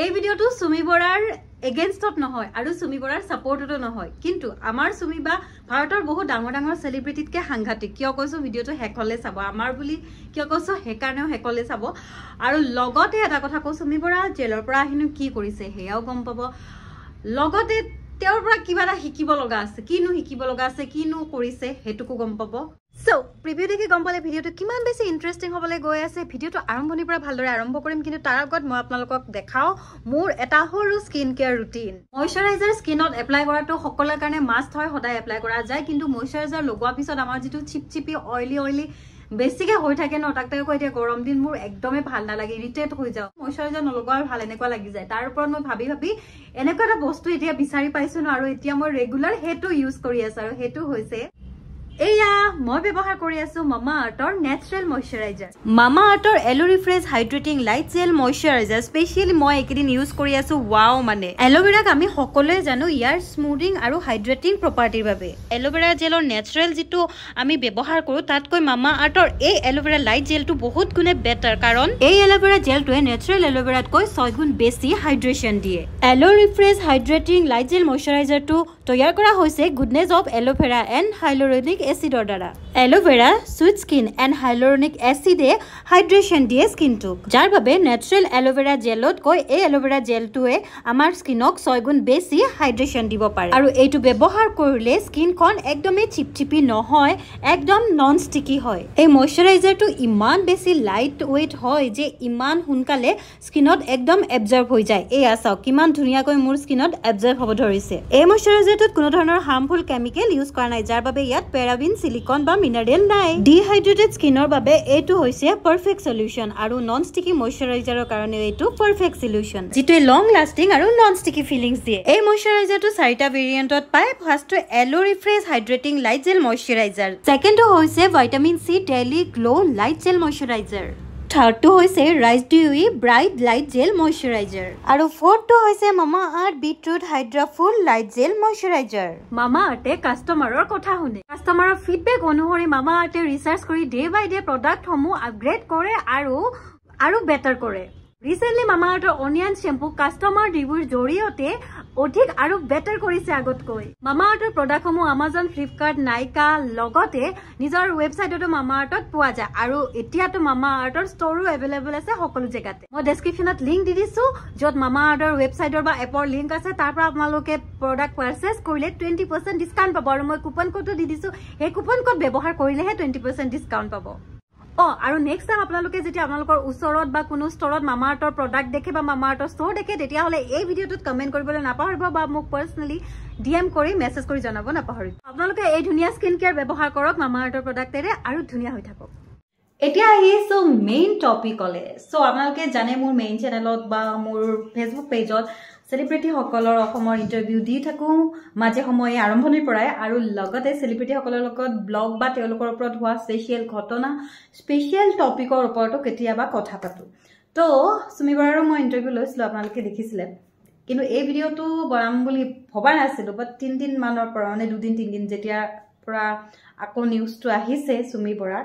এই ভিডিওটো সুমি বৰাৰ এগেইনষ্টত নহয় আৰু সুমি বৰাৰ সাপোৰ্টতো নহয় কিন্তু আমাৰ সুমি বা ভাৰতৰ বহুত ডাঙৰ ডাঙৰ সেলিব্ৰিটিতকে সাংঘাতিক কিয় কৈছো ভিডিওটো হেকলে চাব আমাৰ বুলি কিয় কৈছো হেকাৰণেও হেকলে চাব আৰু লগতে এটা কথা কৈছো সুমি বৰা জেলৰ পৰা আহিনো কি কৰিছে হেয়াও গম পাব লগতে তেওঁৰ পৰা কিবা এটা শিকিব লগা আছে কিনো শিকিব লগা আছে কিনো কৰিছে হেতুকো গম পাব So, preview দেখি গম পালে ভিডিওটো কিমান বেছি ইন্টাৰেস্টিং হ'বলৈ গৈ আছে ভিডিওটো আৰম্ভণিৰ পৰা ভালদৰে আৰম্ভ কৰিম কিন্তু তাৰ আগত মই আপোনালোকক দেখাও মোৰ এটা সৰু স্কিন কেয়াৰ ৰুটিন ময়শ্চাৰাইজাৰ স্কিনত এপ্লাই কৰাটো সকলোৰ কাৰণে মাষ্ট হয় সদায় এপ্লাই কৰা যায় কিন্তু ময়শ্চাৰাইজাৰ লগোৱা পিছত আমাৰ যেটো চিপচিপি অইলি বেছিকে হৈ থাকে ন তাক কৈ এতিয়া গৰম দিন মোৰ একদমই ভাল নালাগে ইৰিটেট হৈ যাও ময়শ্চাৰাইজাৰ নলগোৱাৰ ভাল এনেকুৱা লাগি যায় তাৰ ওপৰত মই ভাবি এনেকুৱা এটা বস্তু এতিয়া বিচাৰি পাইছো ন আৰু এতিয়া মই ৰেগুলাৰ হেতু ইউজ কৰি আছো আৰু হেতু হৈছে এয়া মই ব্যৱহাৰ কৰি আছো মামা আৰ্থৰ নেচাৰেল ময়শ্চাৰাইজাৰ মামা আৰ্থৰ aloe refresh hydrating light gel moisturiser specially মই একদিন ইউজ কৰি আছো ওয়াও মানে এলোভেৰাক আমি সকলোৱে জানো ইয়াৰ স্মুথিং আৰু হাইড্ৰেটিং প্ৰপাৰ্টিৰ বাবে এলোভেৰা জেলৰ নেচাৰেল যেটো আমি ব্যৱহাৰ কৰো তাতকৈ মামা আৰ্থৰ এই এলোভেৰা লাইট জেলটো বহুত গুণে বেটাৰ কাৰণ এই এলোভেৰা জেলটোৱে নেচাৰেল এলোভেৰাতকৈ 6 গুণ বেছি হাইড্ৰেশ্যন দিয়ে এলো ৰিফ্ৰেছ হাইড্ৰেটিং লাইট জেল ময়শ্চাৰাইজাৰটো তৈয়াৰ কৰা হৈছে গুডনেছ অফ এলোভেৰা এণ্ড হাইলোৰনিক এসিডৰ দ্বাৰা এলোভেৰা সুইট স্কিন এণ্ড হাইলোৰনিক এসিডে হাইড্ৰেশ্যন দিয়ে স্কিনটোক যাৰ বাবে নেচাৰেল এলোভেৰা জেলতকৈ এই এলোভেৰা জেলটোৱে আমাৰ স্কিনক 6 গুণ বেছি হাইড্ৰেশ্যন দিব পাৰে আৰু এইটো ব্যৱহাৰ কৰিলে স্কিনখন একদমেই চিপচিপি নহয় একদম নন ষ্টিকি হয় এই ময়শ্চাৰাইজাৰটো ইমান বেছি লাইট ওয়েট হয় যে ইমান সোনকালে স্কিনত একদম এবজৰ্ব হৈ যায় এয়া চাওক কিমান ধুনীয়াকৈ মোৰ স্কিনত এবজৰ্ব হ'ব ধৰিছে এই ময়শ্চাৰাইজাৰটোত কোনো ধৰণৰ হাৰ্মফুল কেমিকেল ইউজ কৰা নাই যাৰ বাবে ইয়াত পেৰাবিন সিলিকন বা মিনাৰেল নাই ডিহাইড্ৰেটেড স্কিনৰ বাবে এইটো হৈছে পাৰফেক্ট সলিউশন আৰু নন ষ্টিকি ময়শ্চাৰাইজাৰৰ কাৰণে এইটো পাৰফেক্ট সলিউশন যেটো লং লাস্টিং আৰু নন ষ্টিকি ফিলিংস দিয়ে এই ময়শ্চাৰাইজাৰটো 4টা ভেৰিয়েন্টত পায় ফাৰ্ষ্টটো aloe refresh hydrating light gel moisturizer সেকেন্ডটো হৈছে vitamin C daily glow light gel moisturizer থাৰ্ডটো হৈছে rice dewy bright light gel moisturizer আৰু ফৰ্থটো হৈছে Mamaearth beetroot hydra full light gel moisturiser মামা আৰ্থে কাস্টমাৰৰ কথা শুনে কাস্টমাৰৰ ফিডবেক অনুসৰি মামা আৰ্থে ৰিচাৰ্চ কৰি ডে বাই ডে প্ৰডাক্টসমূহ আপগ্ৰেড কৰে আৰু বেটাৰ কৰে ৰিসেন্টলি মামা আৰ্থৰ অনিয়ন শ্যাম্পু কাস্টমাৰ ৰিভিউৰ জৰিয়তে অধিক আৰু বেটাৰ কৰিছে আগতকৈ মামা আৰ্থৰ প্ৰডাক্টসমূহ আমাজন ফ্লিপকাৰ্ট নাইকা লগতে নিজৰ ৱেবছাইটতো মামা আৰ্থত পোৱা যায় আৰু এতিয়াতো মামা আৰ্থৰ ষ্টৰো এভেইলেবল আছে সকলো জেগাতে মই ডেসক্ৰিপচনত লিংক দি দিছো যত মামা আৰ্থৰ ৱেবছাইটৰ বা এপৰ লিংক আছে তাৰ পৰা আপোনালোকে প্ৰডাক্ট পাৰচেজ কৰিলে 20% ডিসকাউন্ট পাব আৰু মই কুপন কোডটো দি দিছো এই কুপন কোড ব্যৱহাৰ কৰিলেহে 20% ডিসকাউন্ট পাব আৰু নেক্সট টাইম আপোনালোকে যেতিয়া আপোনালোকৰ ওচৰত বা কোনো ষ্টৰত মামা আৰ্থৰ প্ৰডাক্ট দেখে বা মামা আৰ্থৰ ষ্টৰ দেখে তেতিয়া হলে এই ভিডিওটোত কমেন্ট কৰিবলৈ নাপাহৰিব বা মোক পাৰ্সোনালি ডিএম কৰি মেছেজ কৰি জনাব নাপাহৰিব আপোনালোকে এই ধুনীয়া স্কিন কেয়াৰ ব্যৱহাৰ কৰক মামা আৰ্থৰ প্ৰডাক্টেৰে আৰু ধুনীয়া হৈ থাকক এতিয়া আহিছো মেইন টপিকলে সো আপোনালোকে জানে মোৰ মেইন চেনেলত বা মোৰ ফেসবুক পেজত সেলিব্ৰিটি সকলৰ অসমৰ ইন্টাৰভিউ দি থাকো মাজে সময়ে আৰম্ভণিৰ পৰাই আৰু লগতে সেলিব্ৰিটি সকলৰ লগত ব্লগ বা তেওঁলোকৰ ওপৰত হোৱা স্পেশাল ঘটনা স্পেশাল টপিকৰ ওপৰতো কেতিয়াবা কথা পাতো তো সুমি বৰাৰ মই ইন্টাৰভিউ লৈছিলো আপোনালোকে দেখিছিলে কিন্তু এই ভিডিওটো বনাম বুলি ভবা নাছিলো বাট 3 দিন মানৰ পৰা মানে 2 দিন 3 দিন যেতিয়া পৰা আকৌ নিউজটো আহিছে সুমি বৰাৰ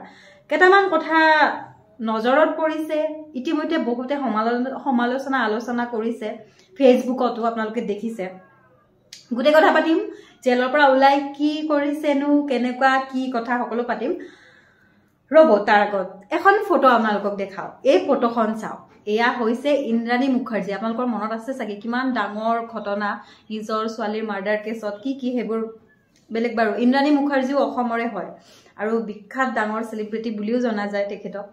কেটামান কথা নজৰত পৰিছে ইতিমধ্যে বহুতে সমালোচনা আলোচনা কৰিছে ফেসবুকতো আপোনালোকে দেখিছে গুটে কথা পাতিম জেলৰ পৰা ওলাই কি কৰিছেনো কেনেকুৱা কি কথা সকলো পাতিম ৰব তাৰ আগত এখন ফটো আপোনালোকক দেখাও এই ফটোখন চাও এয়া হৈছে ইন্দ্ৰাণী মুখাৰ্জী আপোনালোকৰ মনত আছে চাগে কিমান ডাঙৰ ঘটনা নিজৰ ছোৱালীৰ মাৰ্ডাৰ কেছত কি হেবোৰ বেলেগ বাৰু ইন্দ্ৰাণী মুখাৰ্জীও অসমৰে হয় আৰু বিখ্যাত ডাঙৰ সেলিব্ৰিটি বুলিও জনা যায় তেখেতক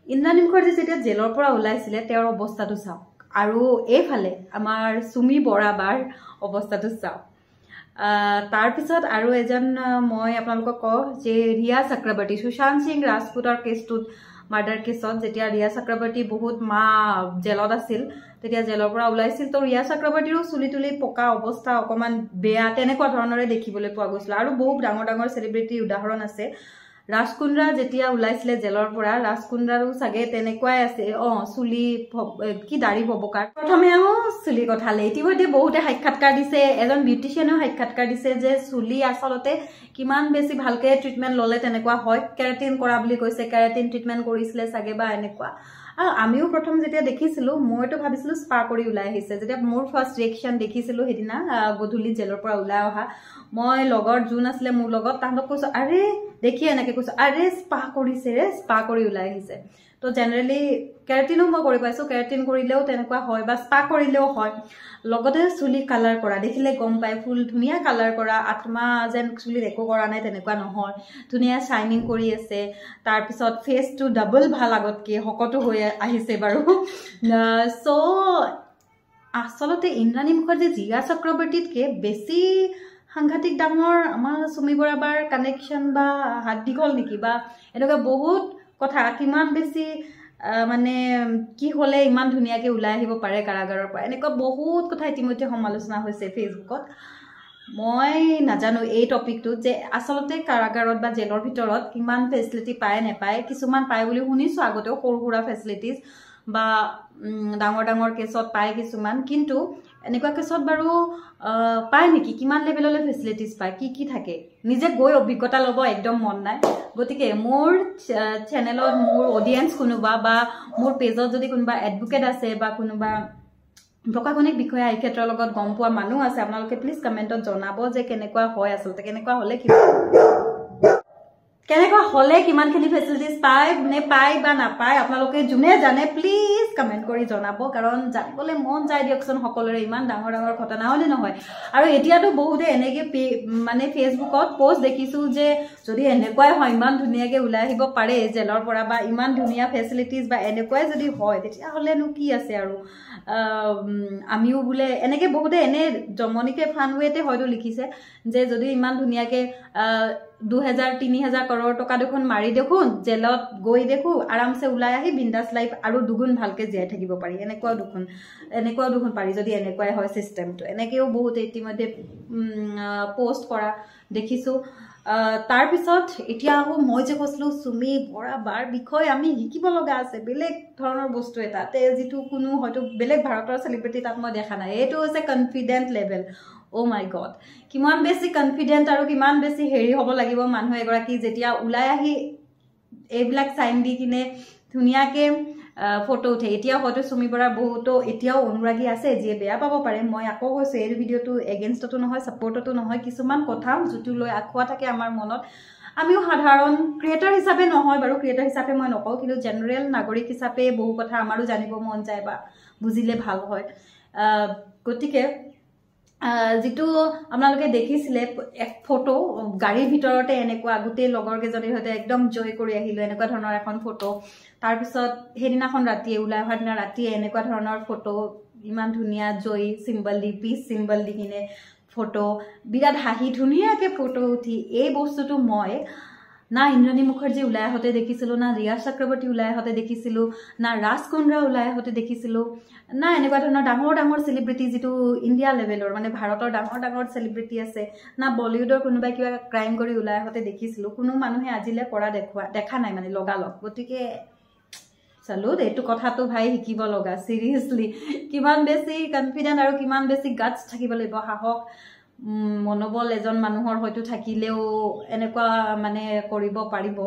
ইন্দ্ৰাণী মুখাৰ্জী যেতিয়া জেলৰ পৰা ওলাইছিলে তেওঁৰ অৱস্থাটো চাওক আৰু এইফালে আমাৰ সুমি বৰাবাৰ অৱস্থাটো চাওক তাৰ পিছত আৰু এজন মই আপোনালোকক কওঁ যে ৰিয়া চক্ৰৱৰ্তী সুশান্ত সিং ৰাজপুতৰ কেছটোত মাৰ্ডাৰ কেছত যেতিয়া ৰিয়া চক্ৰৱৰ্তী বহুত জেলত আছিল তেতিয়া জেলৰ পৰা ওলাইছিল তো ৰিয়া চক্ৰৱৰ্তীৰো চুলি পকা অৱস্থা অকমান বেয়া তেনেকুৱা ধৰণৰে দেখিবলৈ পোৱা গৈছিল আৰু বহুত ডাঙৰ ডাঙৰ সেলিব্ৰিটি উদাহৰণ আছে ৰাজকুন্দ্ৰা যেতিয়া ওলাইছিলে জেলৰ পৰা ৰাজকুন্দ্ৰাৰো সাগে তেনেকুৱাই আছে চুলি কি দাড়ি ববকাৰ প্ৰথমে চুলি কথালে ইতিমধ্যে বহুতে সাক্ষাৎকাৰ দিছে এজন বিউটিশিয়ানেও সাক্ষাৎকাৰ দিছে যে চুলি আসলতে কিমান বেছি ভালকে ট্ৰিটমেন্ট ললে তেনেকুৱা হয় কেৰাটিন কৰা বুলি কৈছে কেৰাটিন ট্ৰিটমেন্ট কৰিছিলে সাগে বা এনেকুৱা আমিও প্ৰথম যেতিয়া দেখিছিলো মইতো ভাবিছিলো স্পা কৰি ওলাই আহিছে যেতিয়া মোৰ ফাৰ্ষ্ট ৰিয়েকশ্যন দেখিছিলো সেইদিনা গধূলি জেলৰ পৰা ওলাই অহা মই লগৰ যোন আছিলে মোৰ লগত তাহাঁতক কৈছো আৰে দেখি এনেকে কৈছো আৰে স্পা কৰিছে ৰে স্পা কৰি ওলাই আহিছে তো জেনাৰেলি কেৰাটিনো মই কৰি পাইছো কেৰাটিন কৰিলেও তেনেকুৱা হয় বা স্পা কৰিলেও হয় লগতে চুলি কালাৰ কৰা দেখিলে গম পায় ফুল ধুনীয়া কালাৰ কৰা আত্মা যেন চুলি একো কৰা নাই তেনেকুৱা নহয় ধুনীয়া শাইনিং কৰি আছে তাৰপিছত ফেচটো ডাবল ভাল আগতকে হকতো হৈ আহিছে বাৰু সো আচলতে ইন্দ্ৰাণী মুখাৰ্জী জিয়া চক্ৰৱৰ্তীতকে বেছি সাংঘাতিক ডাঙৰ আমাৰ সুমি বৰা বাৰ কানেকশ্যন বা হাত দীঘল নেকি বা এনেকুৱা বহুত কথা কিমান বেছি মানে কি হলে ইমান ধুনীয়াকে ওলাই আহিব পাৰে কাৰাগাৰৰ পৰা এনেকুৱা বহুত কথা ইতিমধ্যে সমালোচনা হৈছে ফেচবুকত মই নাজানো এই টপিকটো যে আচলতে কাৰাগাৰত বা জেলৰ ভিতৰত কিমান ফেচিলিটি পায় নেপায় কিছুমান পায় বুলি শুনিছো আগতেও সৰু সুৰা ফেচিলিটিজ বা ডাঙৰ ডাঙৰ কেছত পায় কিছুমান কিন্তু এনেকুৱা কেছত বাৰু পায় নেকি কিমান লেভেললৈ ফেচিলিটিজ পায় কি থাকে নিজে গৈ অভিজ্ঞতা ল'ব একদম মন নাই গতিকে মোৰ চেনেলত মোৰ অডিয়েন্স কোনোবা বা মোৰ পেজত যদি কোনোবা এডভোকেট আছে বা কোনোবা প্ৰশাসনিক বিষয়া এই ক্ষেত্ৰৰ লগত গম পোৱা মানুহ আছে আপোনালোকে প্লিজ কমেণ্টত জনাব যে কেনেকুৱা হয় আচলতে কেনেকুৱা হলে কিমানখিনি ফেচিলিটিজ পায় নে পায় বা নাপায় আপোনালোকে যোনে জানে প্লিজ কমেণ্ট কৰি জনাব কাৰণ জানিবলৈ মন যায় দিয়কচোন সকলোৰে ইমান ডাঙৰ ডাঙৰ ঘটনা হলে নহয় আৰু এতিয়াতো বহুতে এনেকে মানে ফেচবুকত পোষ্ট দেখিছো যে যদি এনেকুৱাই হয় ইমান ধুনীয়াকে ওলাই আহিব পাৰে জেলৰ পৰা বা ইমান ধুনীয়া ফেচিলিটিজ বা এনেকুৱাই যদি হয় তেতিয়াহ'লেনো কি আছে আৰু আমিও বোলে এনেকে বহুতে এনে জমনিকে ফানৱেতে হয়তো লিখিছে যে যদি ইমান ধুনীয়াকে 2000-3000 কৰোৰ টকা দেখোন মাৰি দেখোন জেলত গৈ দেখো আৰামছে ওলাই আহি বিন্দাস লাইফ আৰু দুগুণ ভালকে জীয়াই থাকিব পাৰি এনেকুৱাও দেখোন পাৰি যদি এনেকুৱাই হয় সিস্টেমটো এনেকেও বহুত ইতিমধ্যে পোষ্ট কৰা দেখিছো তাৰ পিছত এতিয়া আকৌ মই যে কৈছিলো সুমি বৰা বাৰ বিষয়ে আমি শিকিব লগা আছে বেলেগ ধৰণৰ বস্তু এটা তে যিটো কোনো হয়তো বেলেগ ভাৰতৰ সেলিব্ৰিটি তাত মই দেখা নাই এইটো হৈছে কনফিডেন্ট লেভেল ও মাই গড কিমান বেছি কনফিডেন্ট আৰু কিমান বেছি হেৰি হ'ব লাগিব মানুহ এগৰাকী যেতিয়া ওলাই আহি এইবিলাক সাইন দি কিনে ধুনীয়াকে ফটো উঠে এতিয়া হয়তো সুমি বৰা বহুতো এতিয়াও অনুৰাগী আছে যে বেয়া পাব পাৰে মই আকৌ কৈছো এই ভিডিওটো এগেইনষ্টটো নহয় সাপোৰ্টটো নহয় কিছুমান কথা যেটো লৈ আখোৱা থাকে আমাৰ মনত আমিও সাধাৰণ ক্ৰিয়েটৰ হিচাপে নহয় বাৰু ক্ৰিয়েটৰ হিচাপে মই নকওঁ কিন্তু জেনাৰেল নাগৰিক হিচাপে বহু কথা আমাৰো জানিব মন যায় বা বুজিলে ভাল হয় গতিকে যেটো আপোনালোকে দেখিছিলে এক ফটো গাড়ীৰ ভিতৰতে এনেকুৱা গোটেই লগৰ কেজনীৰ সৈতে একদম জয় কৰি আহিলো এনেকুৱা ধৰণৰ এখন ফটো তাৰ পিছত হেদিনাখন ৰাতিয়ে ওলাই অহাৰ দিনা ৰাতিয়ে এনেকুৱা ধৰণৰ ফটো ইমান ধুনীয়া জয় সিম্বল দি পিচ সিম্বল দি কিনে ফটো বিৰাট হাঁহি ধুনীয়াকে ফটো উঠি এই বস্তুটো মই না ইন্দ্ৰাণী মুখাৰ্জী ওলাই আহতে দেখিছিলো না ৰিয়া চক্ৰৱৰ্তী ওলাই আহতে দেখিছিলো না ৰাজ কুন্দ্ৰা ওলাই আহতে দেখিছিলো না এনেকুৱা ধৰণৰ ডাঙৰ ডাঙৰ সেলিব্ৰিটি যেটো ইন্ডিয়া লেভেলৰ মানে ভাৰতৰ ডাঙৰ ডাঙৰ সেলিব্ৰিটি আছে না বলিউডৰ কোনোবা কিবা ক্ৰাইম কৰি ওলাই আহতে দেখিছিলো কোনো মানুহে আজিলে কৰা দেখা নাই মানে লগালগ গতিকে চালুট এইটো কথাটো ভাই শিকিব লগা সিৰিয়াসলি কিমান বেছি কনফিডেন্ট আৰু কিমান বেছি গাটস থাকিব লাগিব সাহস মনোবল এজন মানুহৰ হয়তো থাকিলেও এনেকুৱা মানে কৰিব পাৰিব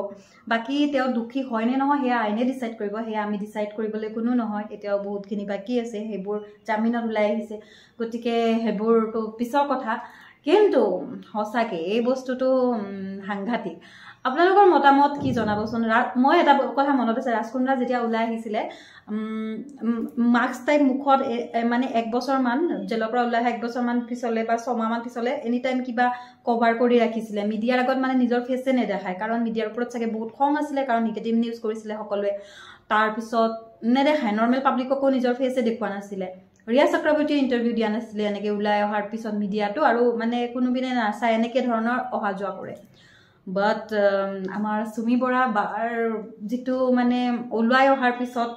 বাকি তেও দুখী হয় নে নহয় হেয়া আইনে ডিসাইড কৰিব হেয়া আমি ডিসাইড কৰিবলৈ কোনো নহয় এতিয়াও বহুতখিনি বাকি আছে হেবোৰ জামিনত ওলাই আহিছে গতিকে হেবোৰটো পিছৰ কথা কিন্তু হসাকে এই বস্তুটো সাংঘাতিক আপোনালোকৰ মতামত কি জনাবচোন মই এটা কথা মনত আছে ৰাজকুন্দ্ৰা যেতিয়া ওলাই আহিছিলে মাস্ক টাইপ মুখত মানে এক বছৰ মান জেলৰ পৰা ওলাই 1 বছৰ মান পিছলে বা 6 মাহ মান পিছলে এনি টাইম কিবা কভাৰ কৰি ৰাখিছিলে মিডিয়াৰ আগত মানে নিজৰ ফেসে নেদেখায় কাৰণ মিডিয়াৰ ওপৰত চাগে বহুত খং আছিলে কাৰণ নিগেটিভ নিউজ কৰিছিলে সকলোৱে তাৰ পিছত নেদেখায় নৰ্মেল পাব্লিককো নিজৰ ফেসে দেখুৱা নাছিলে ৰিয়া চক্ৰৱৰ্তী ইন্টাৰভিউ দিয়া নাছিলে এনেকে ওলাই অহাৰ পিছত মিডিয়াটো আৰু মানে কোনোবিনে নাচায় এনেকে ধৰণৰ অহা যোৱা কৰে বাট আমাৰ সুমি বৰা বাৰ যেটো মানে ওলাই অহাৰ পিছত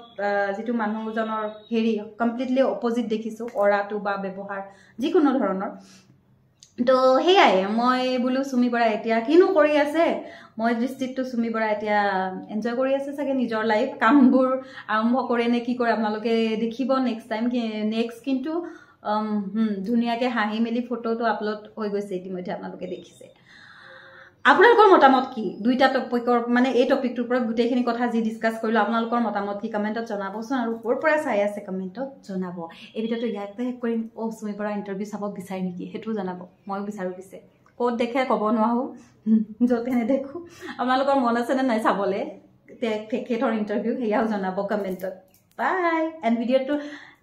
যেটো মানুহজনৰ হেৰি কমপ্লিটলি অপোজিট দেখিছো অৰাটো বা ব্যৱহাৰ যিকোনো ধৰণৰ তো হেয়াই মই বুলু সুমি বৰা এতিয়া কিনো কৰি আছে মই দৃষ্টিটো সুমি বৰা এতিয়া এনজয় কৰি আছে চাগে নিজৰ লাইফ কামবোৰ আৰম্ভ কৰে নে কি কৰে আপোনালোকে দেখিব নেক্সট টাইম নেক্সট কিন্তু ধুনীয়াকে হাঁহি মেলি ফটোটো আপলোড হৈ গৈছে ইতিমধ্যে আপোনালোকে দেখিছে আপোনালোকৰ মতামত কি দুইটা টপিকৰ মানে এই টপিকটোৰ ওপৰত গোটেইখিনি কথা যি ডিসকাস কৰিলো আপোনালোকৰ মতামত কি কমেন্টত জনাবচোন আৰু ওপৰ পৰা চাই আছে কমেন্টত জনাব এই ভিডিওটো ইয়াতে শেষ কৰিম চুমি বৰা ইন্টাৰভিউ চাব বিচাৰি নেকি হেতু জনাব মইও বিচাৰো পিছে কোড দেখে কব নোৱাৰো যতেনে দেখো আপোনালোকৰ মন আছে নে নাই চাবলে তেখেতৰ ইন্টাৰভিউ হেয়াও জনাব কমেন্টত বাই এণ্ড ভিডিওটো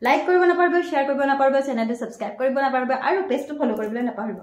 লাইক কৰিব নাপাহৰিব শ্বেয়াৰ কৰিব নাপাহৰিব চেনেলটো সাবস্ক্ৰাইব কৰিব নাপাহৰিব আৰু পেজটো ফলো কৰিবলৈ নাপাহৰিব